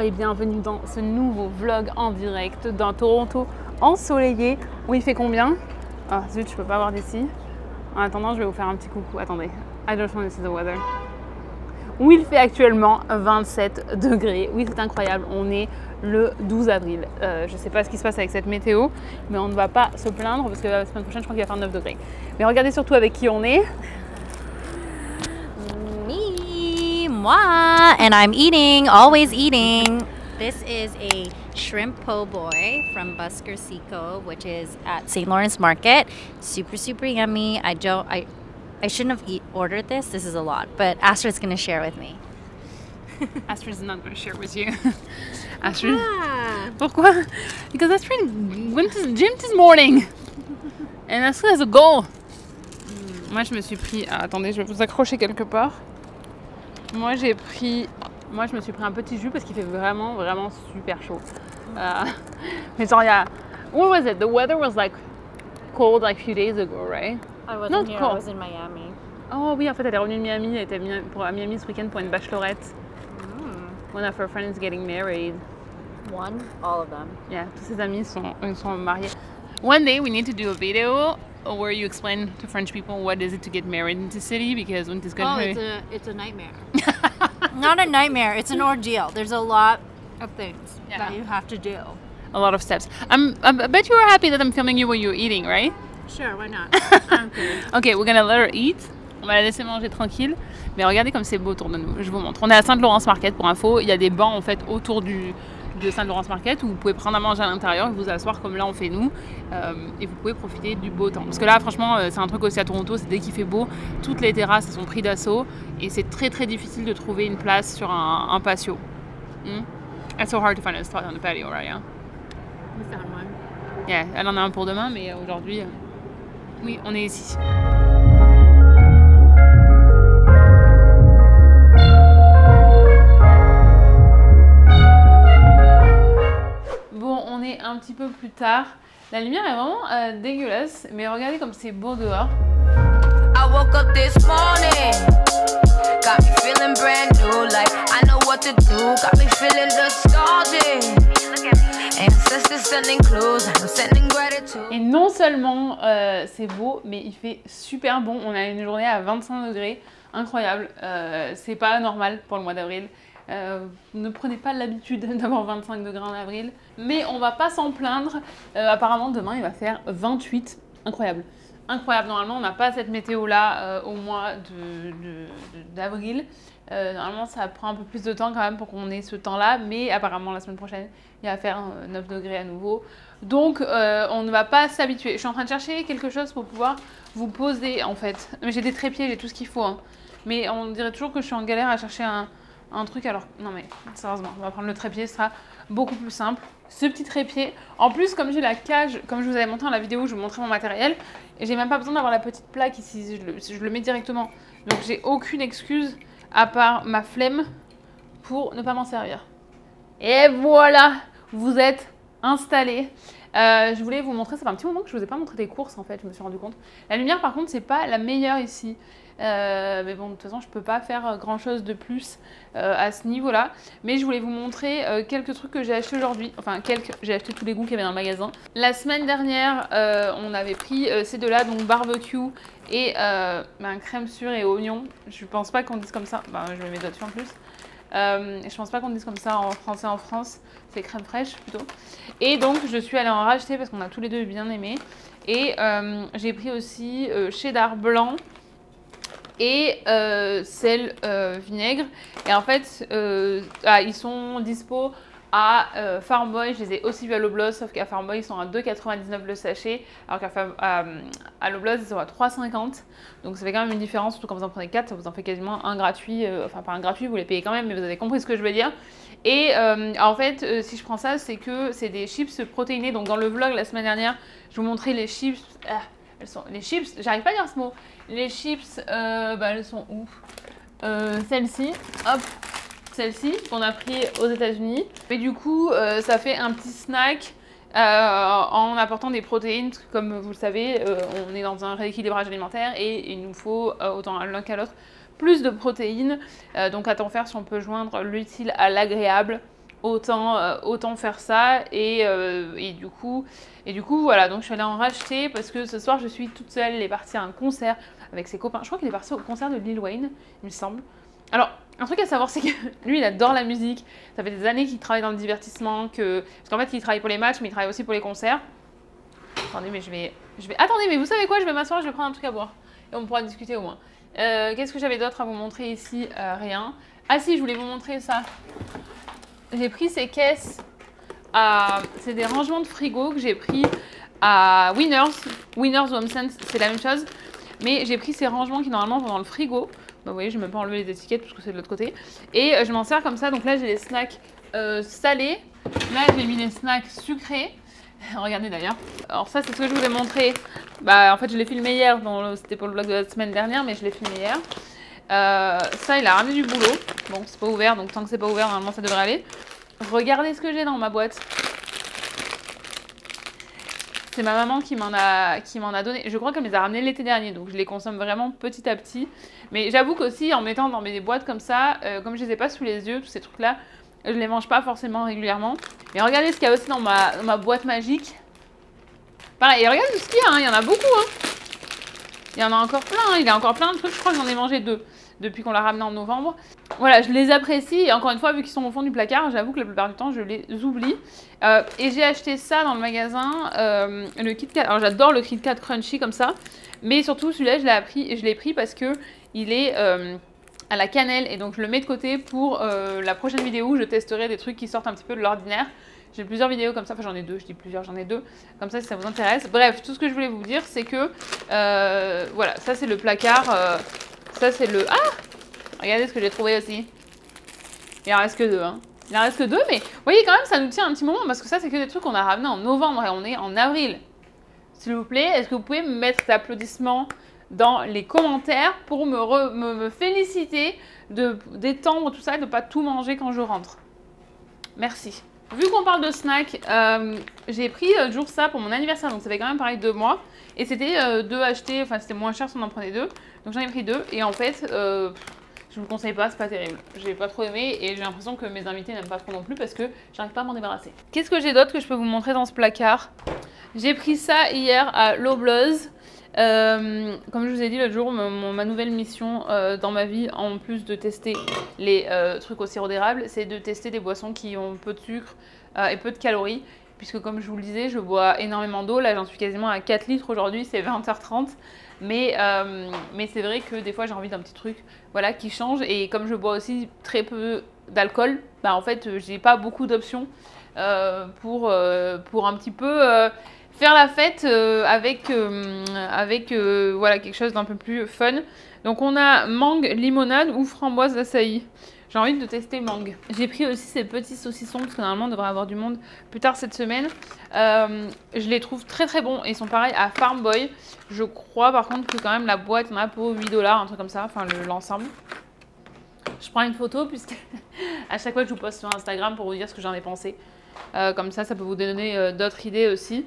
et bienvenue dans ce nouveau vlog en direct d'un Toronto ensoleillé. Où il fait combien? Ah zut, je peux pas voir d'ici. En attendant, je vais vous faire un petit coucou. Attendez, I just want to see the weather. Où il fait actuellement 27 degrés. Oui, c'est incroyable. On est le 12 avril. Je ne sais pas ce qui se passe avec cette météo, mais on ne va pas se plaindre parce que la semaine prochaine, je crois qu'il va faire 9 degrés. Mais regardez surtout avec qui on est. Moi, and I'm eating, always eating. This is a shrimp po' boy from Busker Seco, which is at St. Lawrence Market. Super, super yummy. I shouldn't have ordered this. This is a lot, but Astrid's going to share with me. Astrid's not going to share with you. Astrid. Pourquoi? Because Astrid went to the gym this morning. And Astrid has a goal. Moi, je me suis pris... Ah, attendez, je vais vous accrocher quelque part. Moi, je me suis pris un petit jus parce qu'il fait vraiment, vraiment super chaud. Mais genre, il y a... What was it? The weather was like cold like a few days ago, right? I wasn't Not here, cold. I was in Miami. Oh oui, en fait, elle est revenue de Miami. Elle était à Miami ce week-end pour une bachelorette. One of her friends is getting married. One? All of them. Yeah, tous ses amis sont mariés. One day, we need to do a video where you explain to French people what is it to get married in this city, because in this country... Oh, it's a nightmare. Not a nightmare, it's an ordeal. There's a lot of things that you have to do. A lot of steps. I bet you are happy that I'm filming you while you're eating, right? Sure, why not? Okay, we're gonna let her eat. On va la laisser manger tranquille. Mais regardez comme c'est beau autour de nous. Je vous montre. On est à Saint-Laurence Market pour info. Il y a des bancs en fait autour de Saint-Laurence Market où vous pouvez prendre à manger à l'intérieur et vous asseoir comme là on fait nous. Et vous pouvez profiter du beau temps. Parce que là, franchement, c'est un truc aussi à Toronto, c'est dès qu'il fait beau, toutes les terrasses sont prises d'assaut et c'est très très difficile de trouver une place sur un patio. It's so hard to find a spot on the patio, right? Yeah? We found one. Yeah, elle en a un pour demain, mais aujourd'hui, oui, on est ici. Bon, on est un petit peu plus tard. La lumière est vraiment dégueulasse, mais regardez comme c'est beau dehors. I woke up this morning, got me feeling brand new, like I know what to do, got me feeling nostalgic. Ancestors sending clues, I'm sending gratitude. Et non seulement c'est beau, mais il fait super bon. On a une journée à 25 degrés, incroyable. C'est pas normal pour le mois d'avril. Ne prenez pas l'habitude d'avoir 25 degrés en avril, mais on va pas s'en plaindre. Apparemment demain il va faire 28, incroyable. Incroyable, normalement on n'a pas cette météo là au mois d'avril. Normalement ça prend un peu plus de temps quand même pour qu'on ait ce temps là, mais apparemment la semaine prochaine il va faire 9 degrés à nouveau. Donc on ne va pas s'habituer. Je suis en train de chercher quelque chose pour pouvoir vous poser en fait. Mais j'ai des trépieds, j'ai tout ce qu'il faut, hein. Mais on dirait toujours que je suis en galère à chercher un truc, alors non mais sérieusement, on va prendre le trépied, ce sera beaucoup plus simple. Ce petit trépied, en plus comme j'ai la cage, comme je vous avais montré dans la vidéo où je vous montrais mon matériel, et j'ai même pas besoin d'avoir la petite plaque ici, je le mets directement. Donc j'ai aucune excuse à part ma flemme pour ne pas m'en servir. Et voilà, vous êtes installés. Je voulais vous montrer, ça fait un petit moment que je vous ai pas montré des courses en fait, je me suis rendu compte. La lumière par contre c'est pas la meilleure ici. Mais bon, de toute façon, je peux pas faire grand chose de plus à ce niveau-là. Mais je voulais vous montrer quelques trucs que j'ai acheté aujourd'hui. Enfin, j'ai acheté tous les goûts qu'il y avait dans le magasin. La semaine dernière, on avait pris ces deux-là, donc barbecue et crème sûre et oignon. Je pense pas qu'on dise comme ça. Je mets mes doigts dessus en plus. Je pense pas qu'on dise comme ça en français en France. C'est crème fraîche plutôt. Et donc, je suis allée en racheter parce qu'on a tous les deux bien aimé. Et j'ai pris aussi cheddar blanc et sel vinaigre. Et en fait ils sont dispo à Farm Boy. Je les ai aussi vus à Loblaws, sauf qu'à Farm Boy ils sont à 2,99 le sachet, alors qu'à Loblaws ils sont à 3,50. donc ça fait quand même une différence, surtout quand vous en prenez 4, ça vous en fait quasiment un gratuit. Enfin pas un gratuit, vous les payez quand même, mais vous avez compris ce que je veux dire. Et en fait si je prends ça, c'est que c'est des chips protéinés. Donc dans le vlog la semaine dernière je vous montrais les chips. Les chips, j'arrive pas à dire ce mot. Les chips, elles sont où? Celle-ci, hop, celle-ci qu'on a pris aux États-Unis. Et du coup, ça fait un petit snack en apportant des protéines. Comme vous le savez, on est dans un rééquilibrage alimentaire et il nous faut autant l'un qu'à l'autre plus de protéines. Donc à t'en faire si on peut joindre l'utile à l'agréable. autant faire ça. Et du coup, voilà, donc je suis allée en racheter parce que ce soir, je suis toute seule. Elle est partie à un concert avec ses copains. Je crois qu'il est parti au concert de Lil Wayne, il me semble. Alors, un truc à savoir, c'est que lui, il adore la musique. Ça fait des années qu'il travaille dans le divertissement. Parce qu'en fait, il travaille pour les matchs, mais il travaille aussi pour les concerts. Attendez, mais je vais... Attendez, mais vous savez quoi? Je vais m'asseoir, je vais prendre un truc à boire. Et on pourra discuter au moins. Qu'est-ce que j'avais d'autre à vous montrer ici? Rien. Ah si, je voulais vous montrer ça. J'ai pris ces caisses. C'est des rangements de frigo que j'ai pris à Winners. Winners ou Home Sense, c'est la même chose. Mais j'ai pris ces rangements qui normalement vont dans le frigo. Bah, vous voyez, je ne vais même pas enlever les étiquettes parce que c'est de l'autre côté. Et je m'en sers comme ça. Donc là, j'ai les snacks salés. Là, j'ai mis les snacks sucrés. Regardez d'ailleurs. Alors ça, c'est ce que je vous ai montré. Bah, en fait, je l'ai filmé hier. C'était pour le vlog de la semaine dernière, mais je l'ai filmé hier. Ça, il a ramené du boulot. Bon, c'est pas ouvert, donc tant que c'est pas ouvert, normalement, ça devrait aller. Regardez ce que j'ai dans ma boîte. C'est ma maman qui m'en a donné. Je crois qu'elle me les a ramenés l'été dernier, donc je les consomme vraiment petit à petit. Mais j'avoue qu'aussi, en mettant dans mes boîtes comme ça, comme je les ai pas sous les yeux, tous ces trucs-là, je les mange pas forcément régulièrement. Et regardez ce qu'il y a aussi dans ma boîte magique. Pareil, et regardez tout ce qu'il y a, hein. Il y en a beaucoup. Hein. Il y en a encore plein, hein. Il y a encore plein de trucs. Je crois que j'en ai mangé 2 depuis qu'on l'a ramené en novembre. Voilà, je les apprécie. Et encore une fois, vu qu'ils sont au fond du placard, j'avoue que la plupart du temps, je les oublie. Et j'ai acheté ça dans le magasin, le Kit Kat. Alors j'adore le Kit Kat Crunchy comme ça. Mais surtout, celui-là, je l'ai pris parce que il est... à la cannelle, et donc je le mets de côté pour la prochaine vidéo où je testerai des trucs qui sortent un petit peu de l'ordinaire. J'ai plusieurs vidéos comme ça, enfin j'en ai 2, je dis plusieurs, j'en ai 2, comme ça si ça vous intéresse. Bref, tout ce que je voulais vous dire, c'est que, voilà, ça c'est le placard, ça c'est le... Ah! Regardez ce que j'ai trouvé aussi. Il en reste que 2, hein. Il en reste que 2, mais vous voyez quand même, ça nous tient un petit moment, parce que ça c'est que des trucs qu'on a ramenés en novembre, et on est en avril. S'il vous plaît, est-ce que vous pouvez me mettre d'applaudissements dans les commentaires pour me féliciter d'étendre tout ça et de ne pas tout manger quand je rentre. Merci. Vu qu'on parle de snacks, j'ai pris jour ça pour mon anniversaire, donc ça fait quand même pareil 2 mois. Et c'était 2 achetés, enfin c'était moins cher si on en prenait 2. Donc j'en ai pris 2 et en fait, je vous le conseille pas, c'est pas terrible. J'ai pas trop aimé et j'ai l'impression que mes invités n'aiment pas trop non plus parce que j'arrive pas à m'en débarrasser. Qu'est-ce que j'ai d'autre que je peux vous montrer dans ce placard? J'ai pris ça hier à Loblaws. Comme je vous ai dit l'autre jour, ma nouvelle mission dans ma vie, en plus de tester les trucs au sirop d'érable, c'est de tester des boissons qui ont peu de sucre et peu de calories. Puisque comme je vous le disais, je bois énormément d'eau. Là, j'en suis quasiment à 4 litres aujourd'hui, c'est 20h30. Mais c'est vrai que des fois, j'ai envie d'un petit truc voilà, qui change. Et comme je bois aussi très peu d'alcool, bah, en fait, j'ai pas beaucoup d'options pour un petit peu... faire la fête avec voilà, quelque chose d'un peu plus fun. Donc on a mangue, limonade ou framboise d'acai. J'ai envie de tester mangue. J'ai pris aussi ces petits saucissons parce que normalement on devrait avoir du monde plus tard cette semaine. Je les trouve très très bons et ils sont pareils à Farm Boy. Je crois par contre que quand même la boîte en a pour 8$, un truc comme ça, enfin l'ensemble. Je prends une photo puisque à chaque fois que je vous poste sur Instagram pour vous dire ce que j'en ai pensé. Comme ça peut vous donner d'autres idées aussi.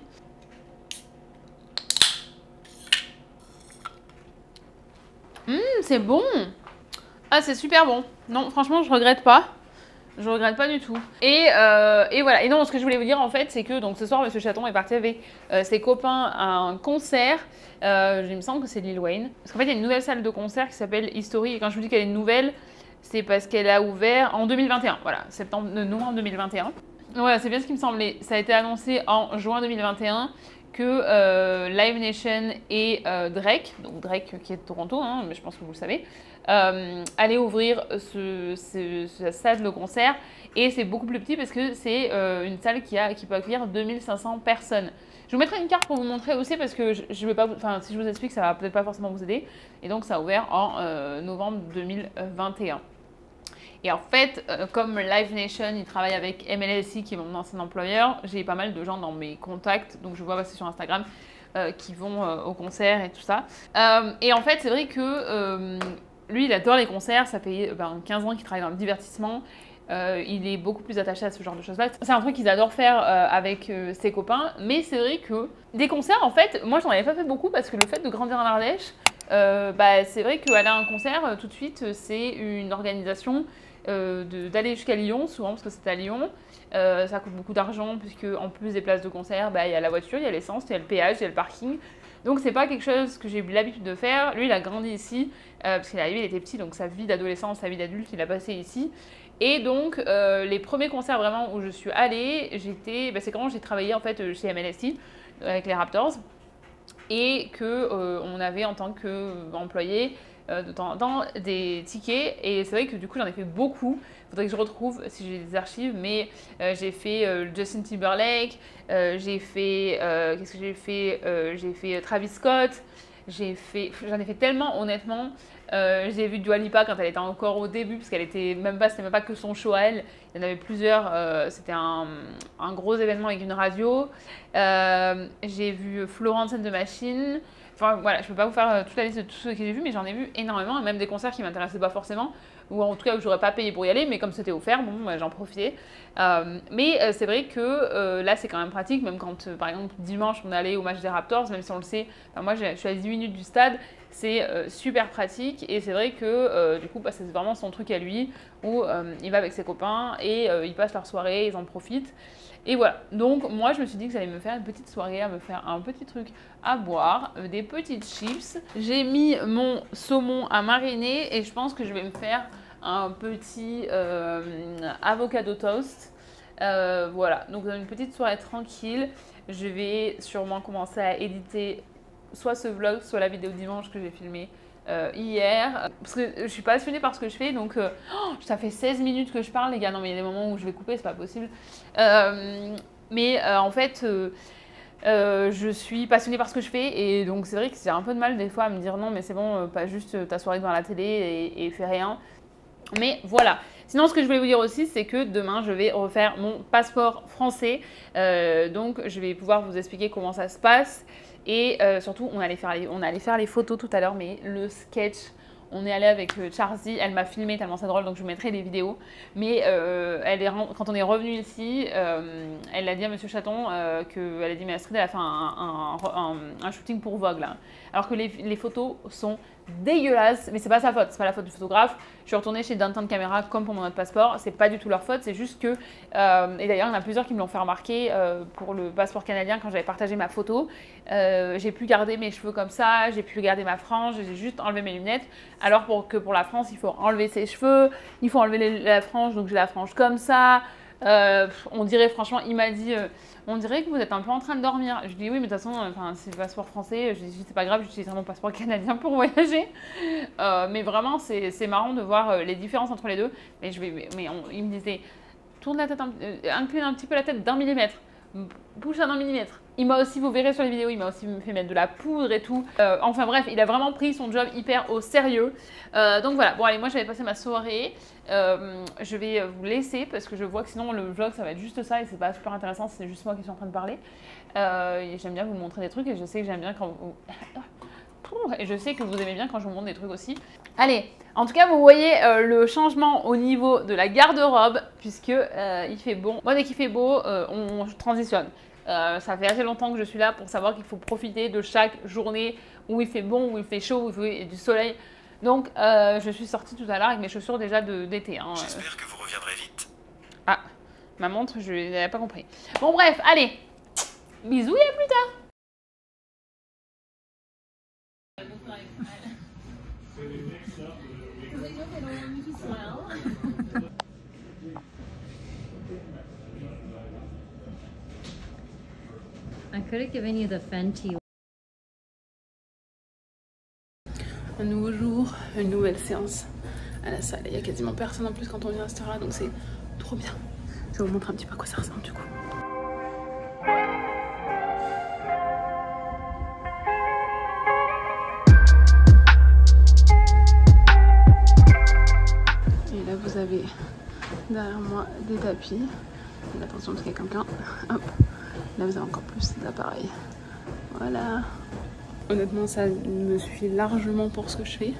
C'est bon. Ah, c'est super bon. Non, franchement, je regrette pas. Je regrette pas du tout. Et voilà. Et non, ce que je voulais vous dire, en fait, c'est que donc ce soir, Monsieur Chaton est parti avec ses copains à un concert. Il me semble que c'est Lil Wayne. Parce qu'en fait, il y a une nouvelle salle de concert qui s'appelle History. Et quand je vous dis qu'elle est nouvelle, c'est parce qu'elle a ouvert en 2021. Voilà, novembre 2021. Voilà, c'est bien ce qui me semblait. Ça a été annoncé en juin 2021. Que Live Nation et Drake, donc Drake qui est de Toronto, hein, mais je pense que vous le savez, allaient ouvrir sa salle de concert. Et c'est beaucoup plus petit parce que c'est une salle qui peut accueillir 2500 personnes. Je vous mettrai une carte pour vous montrer aussi parce que je vais pas, enfin, si je vous explique, ça va peut-être pas forcément vous aider. Et donc ça a ouvert en novembre 2021. Et en fait, comme Live Nation, il travaille avec MLSE, qui est mon ancien employeur, j'ai pas mal de gens dans mes contacts, donc je vois passer sur Instagram, qui vont au concert et tout ça. Et en fait, c'est vrai que lui, il adore les concerts, ça fait 15 ans qu'il travaille dans le divertissement. Il est beaucoup plus attaché à ce genre de choses-là. C'est un truc qu'ils adorent faire avec ses copains, mais c'est vrai que des concerts, en fait, moi, j'en avais pas fait beaucoup parce que le fait de grandir en Ardèche, c'est vrai qu'aller à un concert, tout de suite, c'est une organisation, d'aller jusqu'à Lyon, souvent parce que c'est à Lyon. Ça coûte beaucoup d'argent puisque en plus des places de concert, il y a la voiture, il y a l'essence, il y a le péage, il y a le parking. Donc c'est pas quelque chose que j'ai eu l'habitude de faire. Lui il a grandi ici, parce qu'il est arrivé, il était petit, donc sa vie d'adolescence, sa vie d'adulte, il a passé ici. Et donc les premiers concerts vraiment où je suis allée, c'est quand j'ai travaillé en fait chez MLSI avec les Raptors. Et qu'on avait en tant qu'employé de temps en temps des tickets. Et c'est vrai que du coup j'en ai fait beaucoup. Il faudrait que je retrouve si j'ai des archives. Mais j'ai fait Justin Timberlake, j'ai fait... qu'est-ce que j'ai fait j'ai fait Travis Scott. J'en ai fait tellement honnêtement. J'ai vu Dua Lipa quand elle était encore au début, parce qu'elle était c'était même pas que son show à elle, il y en avait plusieurs, c'était un gros événement avec une radio. J'ai vu Florence and the Machine. Enfin voilà, je peux pas vous faire toute la liste de tous ceux que j'ai vus, mais j'en ai vu énormément, et même des concerts qui m'intéressaient pas forcément, ou en tout cas où j'aurais pas payé pour y aller, mais comme c'était offert, bon, j'en profitais. Mais c'est vrai que là c'est quand même pratique, même quand par exemple dimanche on allait au match des Raptors, même si on le sait, moi je suis à 10 minutes du stade, c'est super pratique, et c'est vrai que du coup c'est vraiment son truc à lui, où il va avec ses copains et ils passent leur soirée, ils en profitent. Et voilà, donc moi je me suis dit que j'allais me faire une petite soirée, à me faire un petit truc à boire, des petites chips. J'ai mis mon saumon à mariner et je pense que je vais me faire un petit avocado toast. Voilà, donc une petite soirée tranquille. Je vais sûrement commencer à éditer soit ce vlog, soit la vidéo dimanche que j'ai filmée hier, parce que je suis passionnée par ce que je fais, donc ça fait 16 minutes que je parle les gars, non mais il y a des moments où je vais couper, c'est pas possible, mais en fait je suis passionnée par ce que je fais, et donc c'est vrai que j'ai un peu de mal des fois à me dire non mais c'est bon, pas juste ta soirée devant la télé et fais rien, mais voilà. Sinon, ce que je voulais vous dire aussi, c'est que demain, je vais refaire mon passeport français. Donc, je vais pouvoir vous expliquer comment ça se passe. Et surtout, on allait faire les photos tout à l'heure, mais le sketch, on est allé avec Charzy, elle m'a filmé tellement c'est drôle, donc je vous mettrai des vidéos. Mais quand on est revenu ici, elle a dit à Monsieur Chaton qu'elle a dit mais Astrid, elle a fait un shooting pour Vogue là. Alors que les photos sont dégueulasses, mais c'est pas sa faute, c'est pas la faute du photographe. Je suis retournée chez Downtown Camera comme pour mon autre passeport, c'est pas du tout leur faute, c'est juste que, et d'ailleurs il y en a plusieurs qui me l'ont fait remarquer pour le passeport canadien quand j'avais partagé ma photo, j'ai pu garder mes cheveux comme ça, j'ai pu garder ma frange, j'ai juste enlevé mes lunettes, alors que pour la France il faut enlever ses cheveux, il faut enlever la frange, donc j'ai la frange comme ça. On dirait franchement, il m'a dit on dirait que vous êtes un peu en train de dormir. Je dis oui mais de toute façon c'est le passeport français, je dis c'est pas grave, j'utilise mon passeport canadien pour voyager, mais vraiment c'est marrant de voir les différences entre les deux. Mais il me disait tourne la tête, incline un petit peu la tête d'1 millimètre, bouge d'un millimètre. Il m'a aussi, vous verrez sur les vidéos, il m'a aussi fait mettre de la poudre et tout. Enfin bref, il a vraiment pris son job hyper au sérieux. Donc voilà, bon allez, moi j'avais passé ma soirée. Je vais vous laisser parce que je vois que sinon le vlog ça va être juste ça et c'est pas super intéressant, c'est juste moi qui suis en train de parler. J'aime bien vous montrer des trucs et je sais que j'aime bien quand vous... Et je sais que vous aimez bien quand je vous montre des trucs aussi. Allez, en tout cas vous voyez le changement au niveau de la garde-robe puisque il fait bon. Moi dès qu'il fait beau, on transitionne. Ça fait assez longtemps que je suis là pour savoir qu'il faut profiter de chaque journée où il fait bon, où il fait chaud, où il y a du soleil. Donc je suis sortie tout à l'heure avec mes chaussures déjà d'été. Hein. J'espère que vous reviendrez vite. Ah, ma montre, je n'avais pas compris. Bon bref, allez, bisous et à plus tard. I could have given you the Fenty. Un nouveau jour, une nouvelle séance à la salle. Il y a quasiment personne en plus quand on vient à cette heure-là, donc c'est trop bien. Je vais vous montrer un petit peu à quoi ça ressemble du coup. Et là vous avez derrière moi des tapis. Attention parce qu'il y a quelqu'un. Hop. Là vous avez encore plus d'appareils. Voilà. Honnêtement ça me suffit largement pour ce que je fais.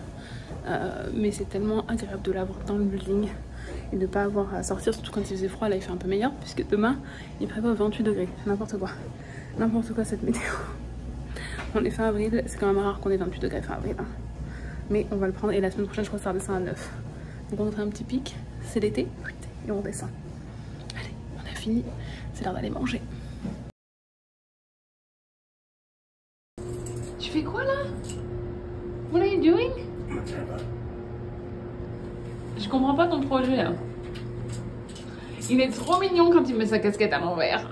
Mais c'est tellement agréable de l'avoir dans le building et de ne pas avoir à sortir, surtout quand il faisait froid. Là il fait un peu meilleur puisque demain il prévoit 28 degrés. N'importe quoi. N'importe quoi cette météo. On est fin avril, c'est quand même rare qu'on ait 28 degrés fin avril. Hein. Mais on va le prendre et la semaine prochaine je crois que ça redescend à 9. Donc on a un petit pic, c'est l'été, et on descend. Allez, on a fini, c'est l'heure d'aller manger. Tu fais quoi là? What are you doing? Je comprends pas ton projet là. Il est trop mignon quand il met sa casquette à l'envers.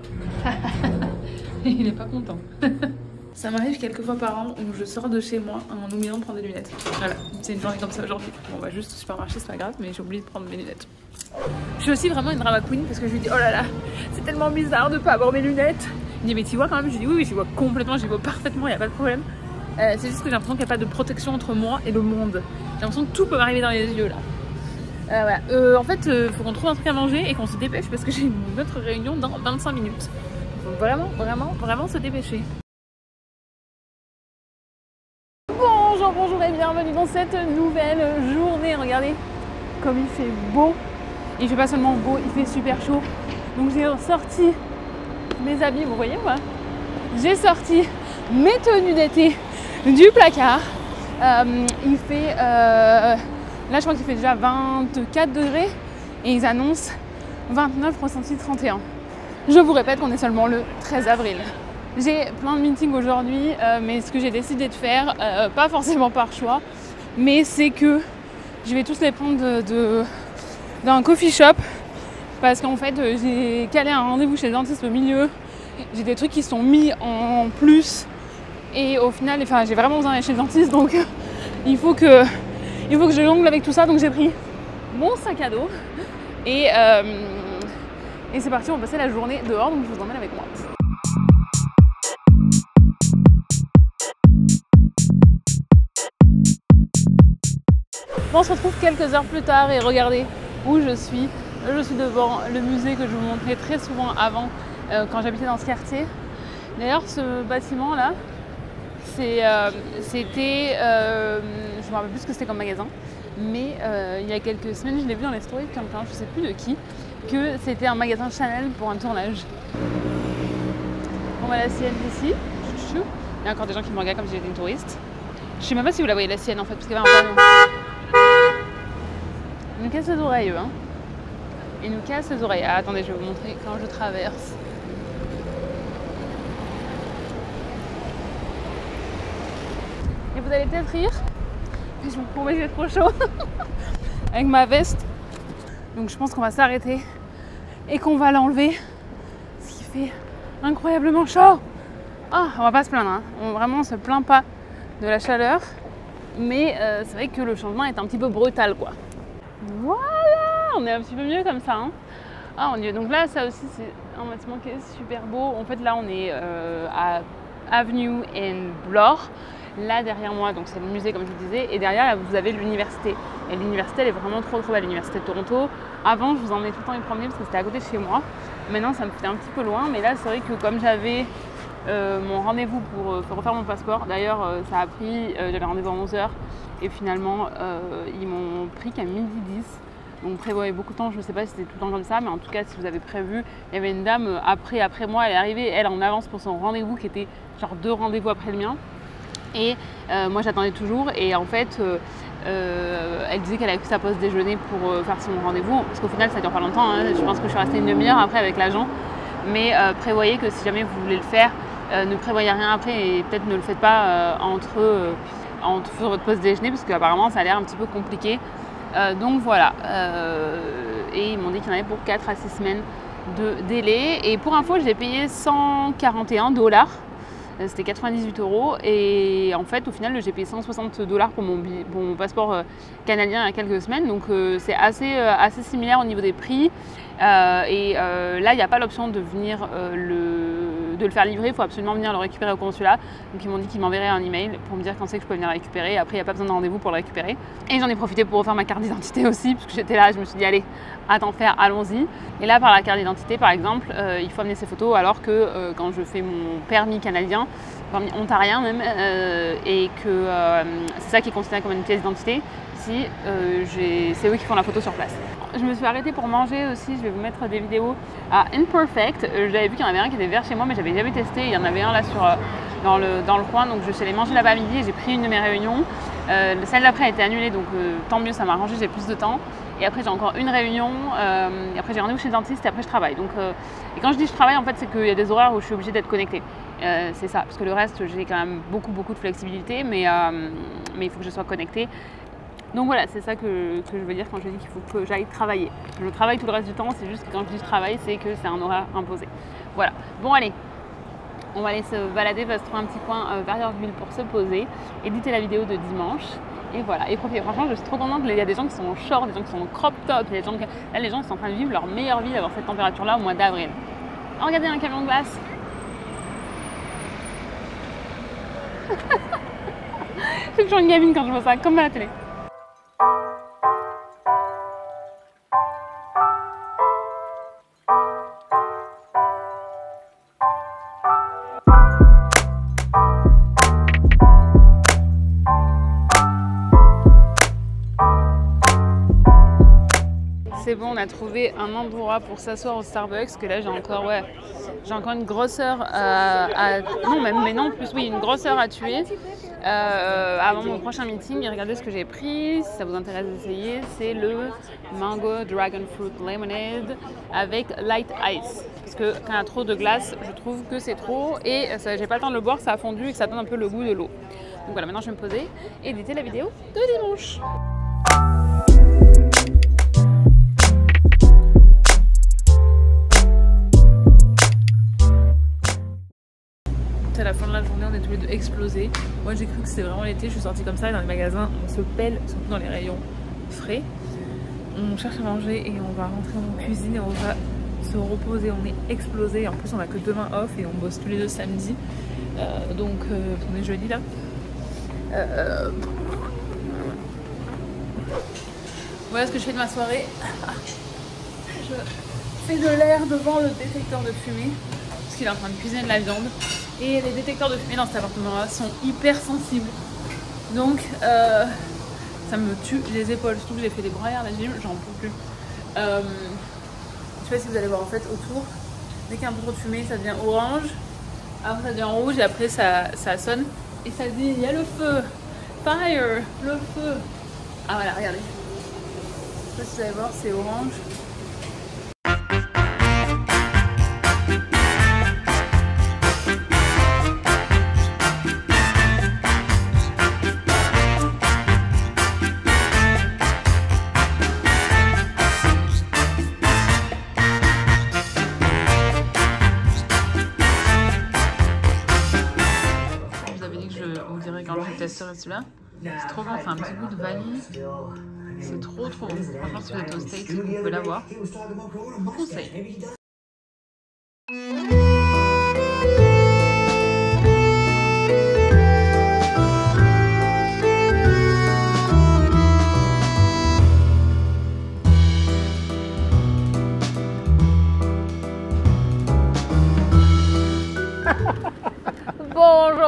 Il est pas content. Ça m'arrive quelques fois par an où je sors de chez moi en oubliant de prendre des lunettes. Voilà, c'est une journée comme ça aujourd'hui. Bon bah juste au supermarché, c'est pas grave, mais j'ai oublié de prendre mes lunettes. Je suis aussi vraiment une drama queen parce que je lui dis oh là là, c'est tellement bizarre de pas avoir mes lunettes. Il dit mais tu vois quand même? Je lui dis oui, je vois complètement, je vois parfaitement, il n'y a pas de problème. C'est juste que j'ai l'impression qu'il n'y a pas de protection entre moi et le monde. J'ai l'impression que tout peut m'arriver dans les yeux là. Voilà. En fait, faut qu'on trouve un truc à manger et qu'on se dépêche parce que j'ai une autre réunion dans 25 minutes. Faut vraiment se dépêcher. Bonjour et bienvenue dans cette nouvelle journée. Regardez comme il fait beau. Il fait pas seulement beau, il fait super chaud. Donc j'ai sorti mes habits, vous voyez moi. J'ai sorti mes tenues d'été du placard. Il fait... là je crois qu'il fait déjà 24 degrés et ils annoncent 29 ressenti 31. Je vous répète qu'on est seulement le 13 avril. J'ai plein de meetings aujourd'hui, mais ce que j'ai décidé de faire, pas forcément par choix, mais c'est que je vais tous les prendre d'un coffee shop parce qu'en fait j'ai calé un rendez-vous chez le dentiste au milieu, j'ai des trucs qui sont mis en plus et au final, enfin, j'ai vraiment besoin d'aller chez le dentiste donc il faut que je jongle avec tout ça, donc j'ai pris mon sac à dos et c'est parti, on va passer la journée dehors, donc je vous emmène avec moi. On se retrouve quelques heures plus tard et regardez où je suis. Je suis devant le musée que je vous montrais très souvent avant quand j'habitais dans ce quartier. D'ailleurs ce bâtiment là, c'était, je me rappelle plus ce que c'était comme magasin, mais il y a quelques semaines je l'ai vu dans les stories de quelqu'un, je sais plus de qui, que c'était un magasin Chanel pour un tournage. On voit la sienne ici, il y a encore des gens qui me regardent comme si j'étais une touriste. Je sais même pas si vous la voyez la sienne en fait, parce qu'il y avait un panneau. Il nous casse les oreilles eux, hein. Il nous casse les oreilles. Ah, attendez, je vais vous montrer quand je traverse. Et vous allez peut-être rire, mais je me promets j'ai trop chaud avec ma veste. Donc je pense qu'on va s'arrêter et qu'on va l'enlever, ce qui fait incroyablement chaud. Ah, on va pas se plaindre, hein. Vraiment on se plaint pas de la chaleur, mais c'est vrai que le changement est un petit peu brutal quoi. Voilà, on est un petit peu mieux comme ça, hein. Ah mon dieu, donc là ça aussi c'est un bâtiment qui est super beau. En fait là on est à Avenue and Bloor. Là derrière moi, donc c'est le musée comme je vous disais, et derrière là, vous avez l'université. Et l'université elle est vraiment trop belle, l'université de Toronto. Avant je vous emmenais tout le temps y promener parce que c'était à côté de chez moi. Maintenant ça me fait un petit peu loin, mais là c'est vrai que comme j'avais mon rendez-vous pour refaire mon passeport, d'ailleurs ça a pris, j'avais rendez-vous à 11h et finalement ils m'ont pris qu'à 12h10. Donc prévoyez beaucoup de temps, je ne sais pas si c'était tout le temps comme ça, mais en tout cas si vous avez prévu, il y avait une dame après moi, elle est arrivée, elle en avance pour son rendez-vous qui était genre 2 rendez-vous après le mien. Et moi j'attendais toujours et en fait elle disait qu'elle avait pris sa pause déjeuner pour faire son rendez-vous, parce qu'au final ça dure pas longtemps, hein. Je pense que je suis restée une demi-heure après avec l'agent, mais prévoyez que si jamais vous voulez le faire, ne prévoyez rien après et peut-être ne le faites pas entre votre pause déjeuner parce qu'apparemment ça a l'air un petit peu compliqué. Donc voilà, et ils m'ont dit qu'il y en avait pour 4 à 6 semaines de délai, et pour info j'ai payé 141$. C'était 98 € et en fait au final j'ai payé 160$ pour mon passeport canadien il y a quelques semaines, donc c'est assez similaire au niveau des prix. Là il n'y a pas l'option de venir de le faire livrer, il faut absolument venir le récupérer au consulat. Donc ils m'ont dit qu'ils m'enverraient un email pour me dire quand c'est que je peux venir le récupérer, et après il n'y a pas besoin de rendez-vous pour le récupérer. Et j'en ai profité pour refaire ma carte d'identité aussi, parce que j'étais là, je me suis dit allez, à t'en faire, allons-y. Et là par la carte d'identité par exemple, il faut amener ses photos, alors que quand je fais mon permis canadien, permis ontarien même, et que c'est ça qui est considéré comme une pièce d'identité, si c'est eux qui font la photo sur place. Je me suis arrêtée pour manger aussi, je vais vous mettre des vidéos à Imperfect. J'avais vu qu'il y en avait un qui était vers chez moi, mais j'avais jamais testé. Il y en avait un là dans le coin, donc je suis allée manger là-bas à midi et j'ai pris une de mes réunions. Celle d'après a été annulée, donc tant mieux, ça m'a arrangé, j'ai plus de temps. Et après j'ai encore une réunion, et après j'ai rendez-vous chez le dentiste et après je travaille. Donc, et quand je dis je travaille, en fait c'est qu'il y a des horaires où je suis obligée d'être connectée. C'est ça, parce que le reste j'ai quand même beaucoup de flexibilité, mais il faut que je sois connectée. Donc voilà, c'est ça que je veux dire quand je dis qu'il faut que j'aille travailler. Je travaille tout le reste du temps, c'est juste que quand je dis je travaille, c'est que c'est un horaire imposé. Voilà, bon allez, on va aller se balader, on va se trouver un petit coin vers Yorkville pour se poser, éditer la vidéo de dimanche. Et voilà, et profiter. Franchement, je suis trop contente. Il y a des gens qui sont en short, des gens qui sont en crop top. Là, les gens sont en train de vivre leur meilleure vie d'avoir cette température-là au mois d'avril. Oh, regardez un camion de glace. Je suis toujours une gamine quand je vois ça, comme à la télé. C'est bon, on a trouvé un endroit pour s'asseoir au Starbucks, parce que là j'ai encore une grosse heure une grosse heure à tuer avant mon prochain meeting. Et regardez ce que j'ai pris, si ça vous intéresse d'essayer, c'est le Mango Dragon Fruit Lemonade avec Light Ice. Parce que quand il y a trop de glace, je trouve que c'est trop et j'ai pas le temps de le boire, ça a fondu et que ça donne un peu le goût de l'eau. Donc voilà, maintenant je vais me poser et éditer la vidéo de dimanche. À la fin de la journée, on est tous les deux explosés. Moi j'ai cru que c'était vraiment l'été, je suis sortie comme ça et dans les magasins on se pèle, surtout dans les rayons frais. On cherche à manger et on va rentrer en cuisine et on va se reposer, on est explosés. En plus on a que demain off et on bosse tous les deux samedi. Donc on est jeudi là. Voilà ce que je fais de ma soirée. Je fais de l'air devant le détecteur de fumée parce qu'il est en train de cuisiner de la viande. Et les détecteurs de fumée dans cet appartement-là sont hyper sensibles. Donc ça me tue les épaules. Surtout que j'ai fait des braillards à la gym, j'en peux plus. Je sais pas si vous allez voir en fait autour. Dès qu'il y a un peu trop de fumée, ça devient orange. Après ça devient rouge et après ça sonne. Et ça dit il y a le feu. Fire, le feu. Ah voilà, regardez. Je sais pas si vous allez voir, c'est orange. Celui-là, c'est trop bon, c'est un petit goût de vanille, c'est trop bon. Franchement, si vous êtes au States, vous pouvez l'avoir. Je vous conseille.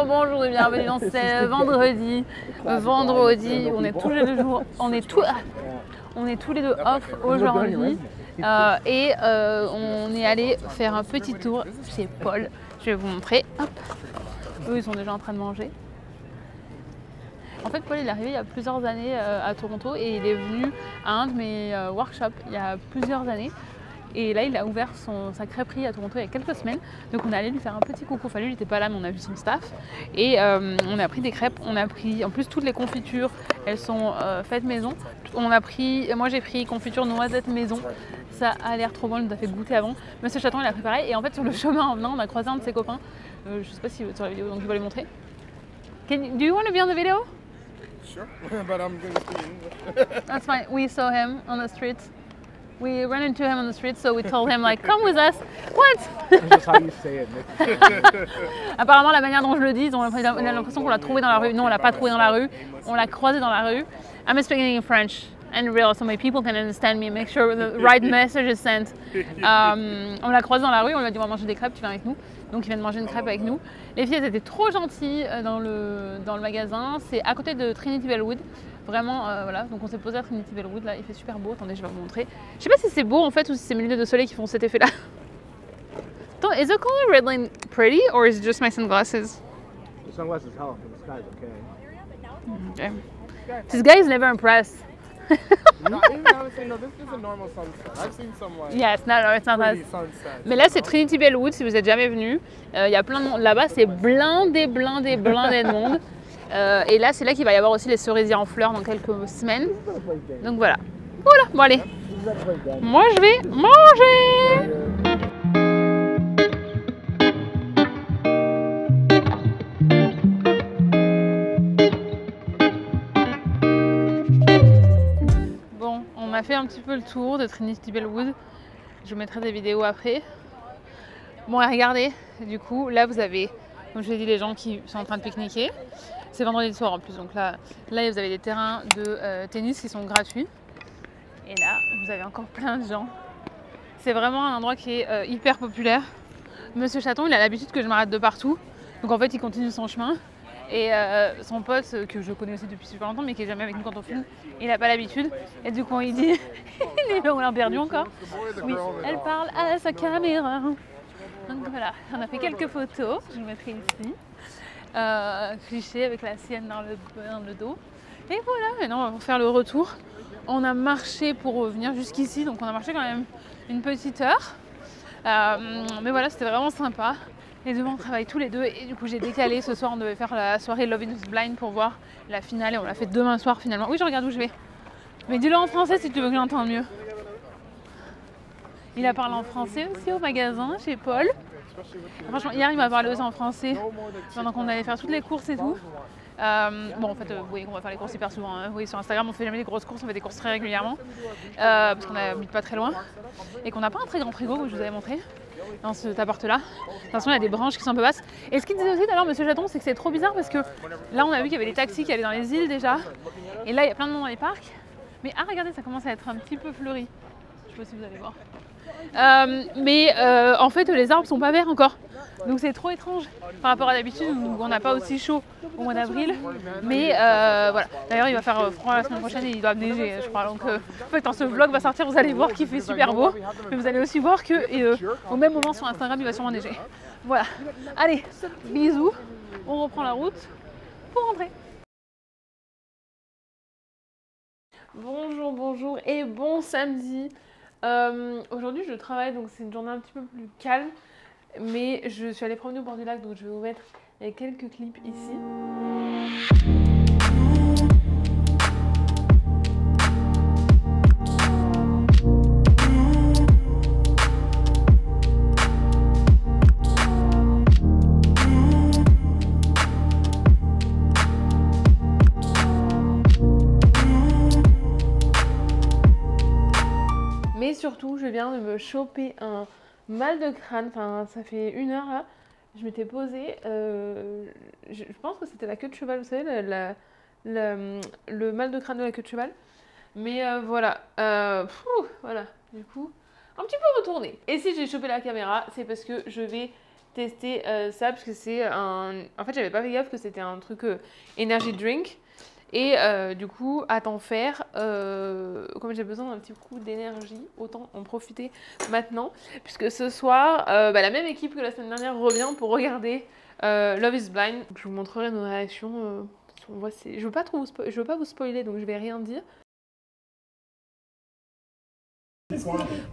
Bonjour et bienvenue dans ce vendredi. On est tous les jours, on est tous les deux off aujourd'hui et on est allé faire un petit tour chez Paul. Je vais vous montrer. Hop. Eux ils sont déjà en train de manger. En fait Paul il est arrivé il y a plusieurs années à Toronto et il est venu à un de mes workshops il y a plusieurs années. Et là, il a ouvert sa crêperie à Toronto il y a quelques semaines. Donc on est allé lui faire un petit coucou. Enfin, lui, il n'était pas là, mais on a vu son staff. Et on a pris des crêpes. On a pris, en plus, toutes les confitures, elles sont faites maison. Moi, j'ai pris confiture noisette maison. Ça a l'air trop bon, il nous a fait goûter avant. Monsieur Chaton, il a préparé. Et en fait, sur le chemin en venant, on a croisé un de ses copains. Je ne sais pas s'il veut sur la vidéo, donc il va lui montrer. Do you want to be on the video? Sure, but I'm going to see. That's fine. We saw him on the street. We ran into him on the street, so we told him like, come with us. What? That's just how you say it, Nick. Apparemment, la manière dont je le dis, on a l'impression qu'on l'a trouvé dans la rue. Non, on l'a pas trouvé dans la rue. On l'a croisé dans la rue. I'm speaking in French and real, so my people can understand me. Make sure the right message is sent. On l'a croisé dans la rue. On lui a dit on va manger des crêpes. Tu viens avec nous. Donc il vient de manger une crêpe avec nous. Les filles elles étaient trop gentilles dans le magasin. C'est à côté de Trinity Bellwood. Vraiment, voilà, donc on s'est posé à Trinity Bellwood, là, il fait super beau. Attendez, je vais vous montrer. Je sais pas si c'est beau en fait ou si c'est mes lunettes de soleil qui font cet effet-là. Attends, is the color red line pretty or is it just my sunglasses? The sunglasses help, and the sky's okay. Okay. This guy is never impressed. No, I would say no. This is a normal sunset. I've seen some like Yes, no, it's not pretty as... sunsets. Mais là, c'est Trinity Bellwood, si vous êtes jamais venu. Il y a plein de monde. Là-bas, c'est blindé de monde. Et là, c'est là qu'il va y avoir aussi les cerisiers en fleurs dans quelques semaines. Donc voilà. Voilà, bon allez. Moi, je vais manger. Bon, on a fait un petit peu le tour de Trinity Bellwood. Je vous mettrai des vidéos après. Bon, et regardez, du coup, là, vous avez, comme je l'ai dit, les gens qui sont en train de pique-niquer. C'est vendredi soir en plus, donc là vous avez des terrains de tennis qui sont gratuits. Et là, vous avez encore plein de gens. C'est vraiment un endroit qui est hyper populaire. Monsieur Chaton, il a l'habitude que je m'arrête de partout. Donc en fait, il continue son chemin. Et son pote, que je connais aussi depuis super longtemps, mais qui est jamais avec nous quand on filme, il n'a pas l'habitude. Et du coup, il dit, on l'a perdu encore. Oui, elle parle à sa caméra. Donc voilà, on a fait quelques photos, je vous mettrai ici. Cliché avec la sienne dans le dos. Et voilà, maintenant on va faire le retour. On a marché pour revenir jusqu'ici, donc on a marché quand même une petite heure. Mais voilà, c'était vraiment sympa. Et demain on travaille tous les deux et du coup j'ai décalé. Ce soir on devait faire la soirée Love is Blind pour voir la finale et on l'a fait demain soir finalement. Oui, je regarde où je vais. Mais dis-le en français si tu veux que j'entende mieux. Il a parlé en français aussi au magasin chez Paul. Franchement, hier il m'a parlé aussi en français pendant qu'on allait faire toutes les courses et tout. Bon, en fait, vous voyez qu'on va faire les courses hyper souvent. Hein. Vous voyez sur Instagram, on fait jamais des grosses courses, on fait des courses très régulièrement parce qu'on habite pas très loin et qu'on n'a pas un très grand frigo, comme je vous avais montré dans cet appart-là. De toute façon, il y a des branches qui sont un peu basses. Et ce qu'il disait aussi tout à l'heure, Monsieur Chaton, c'est que c'est trop bizarre parce que là, on a vu qu'il y avait des taxis qui allaient dans les îles déjà, et là, il y a plein de monde dans les parcs. Mais ah, regardez, ça commence à être un petit peu fleuri. Je sais pas si vous allez voir. En fait les arbres sont pas verts encore, donc c'est trop étrange par rapport à d'habitude où on n'a pas aussi chaud au mois d'avril, mais voilà. D'ailleurs il va faire froid la semaine prochaine et il doit neiger je crois, donc en fait quand ce vlog va sortir vous allez voir qu'il fait super beau, mais vous allez aussi voir que au même moment sur Instagram il va sûrement neiger. Voilà, allez, bisous, on reprend la route pour rentrer. Bonjour et bon samedi. Aujourd'hui je travaille, donc c'est une journée un petit peu plus calme, mais je suis allée promener au bord du lac, donc je vais vous mettre quelques clips ici. Mais surtout, je viens de me choper un mal de crâne, enfin ça fait 1 heure là, je m'étais posée, je pense que c'était la queue de cheval, vous savez, le mal de crâne de la queue de cheval. Mais voilà, voilà, du coup, un petit peu retourné. Et si j'ai chopé la caméra, c'est parce que je vais tester ça, parce que c'est un... En fait, j'avais pas fait gaffe que c'était un truc energy drink. Et du coup, à t'en faire, comme j'ai besoin d'un petit coup d'énergie, autant en profiter maintenant. Puisque ce soir, la même équipe que la semaine dernière revient pour regarder Love is Blind. Donc, je vous montrerai nos réactions. On voit, je veux pas vous spoiler, donc je vais rien dire.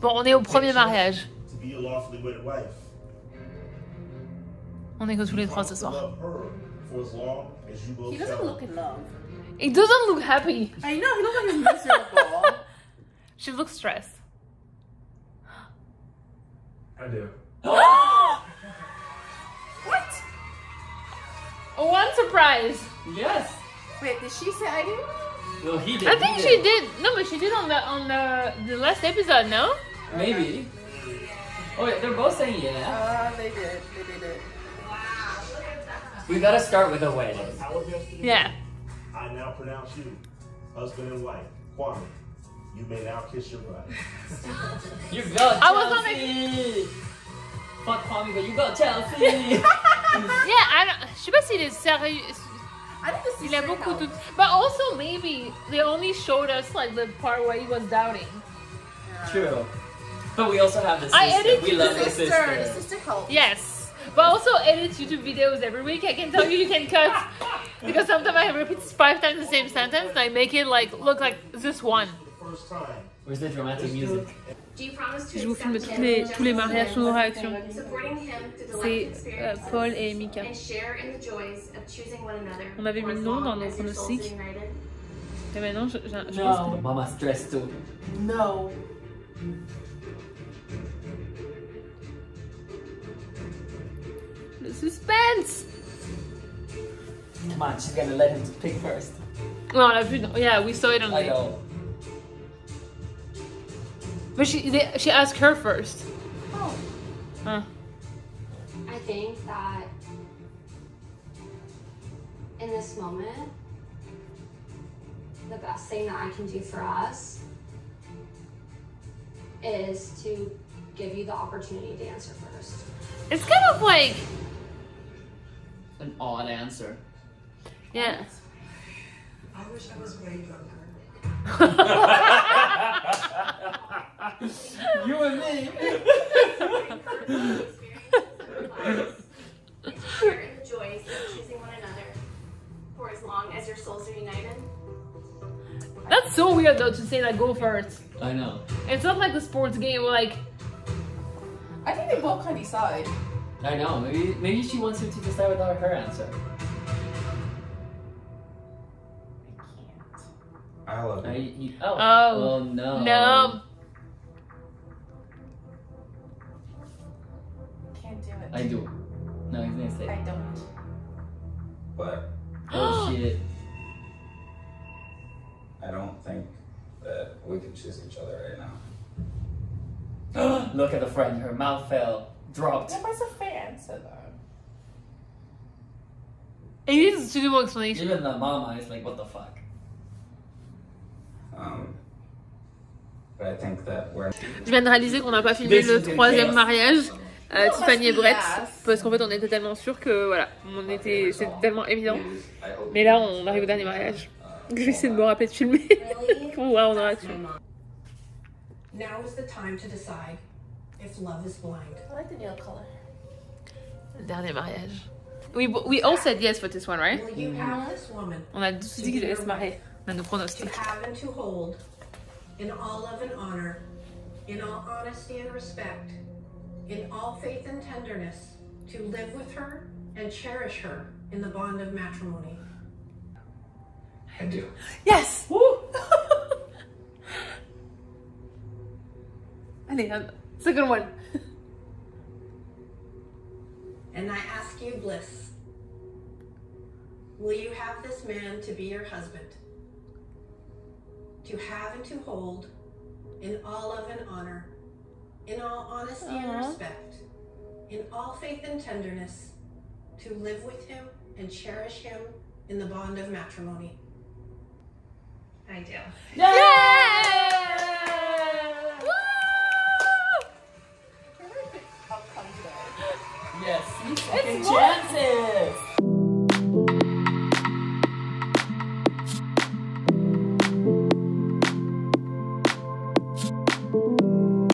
Bon, on est au premier mariage. On est que tous les 3 ce soir. He doesn't look in love. He doesn't look happy. I know, he looks like he's miserable. She looks stressed. I do. What? One surprise. Yes. Wait, did she say I do? Well, he did. I think she did. No, but she did on the last episode, no? Maybe. Oh, wait, they're both saying yeah. They did. They did it. We gotta start with a wedding. Yeah. I now pronounce you husband and wife. Kwame, you may now kiss your bride. You go, Chelsea. I was on Fuck Kwame, but you go, Chelsea. Yeah, je sais pas s'il est sérieux. I think this is Il a beaucoup de... But also maybe they only showed us like the part where he was doubting. True. But we also have the sister. I edited We love the the sister. sister. The sister helped. Yes. But also edit YouTube videos every week. I can tell you, you can cut because sometimes I repeat 5 times the same sentence and I make it like look like this one. First time. Where's the dramatic music? Je vous filme tous les mariages sous nos réactions. C'est Paul et Mika. On avait mis le nom dans nos pronostics. Et maintenant, je pense No, Mama stressed too. No. que... Le suspense! Come on, she's gonna let him pick first. Ouais, on l'a vu. Yeah, we saw it on I the... know. But she asked her first. Oh. Huh. I think that in this moment, the best thing that I can do for us is to give you the opportunity to answer first. It's kind of like... An odd answer. Yeah. I wish I was way younger. You and me. Share in the joys of choosing one another for as long as your souls are united. That's so weird though to say like go first. I know. It's not like a sports game where like... I think they both kind of decide. I know. Maybe she wants you to decide without her answer. I love it. Oh no. No. Can't do it. I do. No, he's gonna say. I don't. But Oh shit. I don't think that we can choose each other right now. Look at the friend. Her mouth fell. Dropped. That was a fair answer though. It needs to do more explanation. Even the mama is like, what the fuck? But I think that we're... Je viens de réaliser qu'on n'a pas filmé le 3e mariage, Tiffany et Brett, parce qu'en fait on était tellement sûrs que voilà, c'était tellement évident. Mais là on arrive au dernier mariage. Je vais essayer de me rappeler de filmer pour voir on aura dessus. Now is the time to decide if love is blind. I like the nail color. Le dernier mariage. We all said yes for this one, right? Will you have this woman On a tous dit qu'ils allaient se marier. On a nos pronostics. to have and to hold in all love and honor, in all honesty and respect, in all faith and tenderness, to live with her and cherish her in the bond of matrimony? I do. Yes! Woo! Allez, second one. And I ask you, Bliss, will you have this man to be your husband, to have and to hold in all love and honor, in all honesty and respect, in all faith and tenderness, to live with him and cherish him in the bond of matrimony? I do. Yes. Second chances.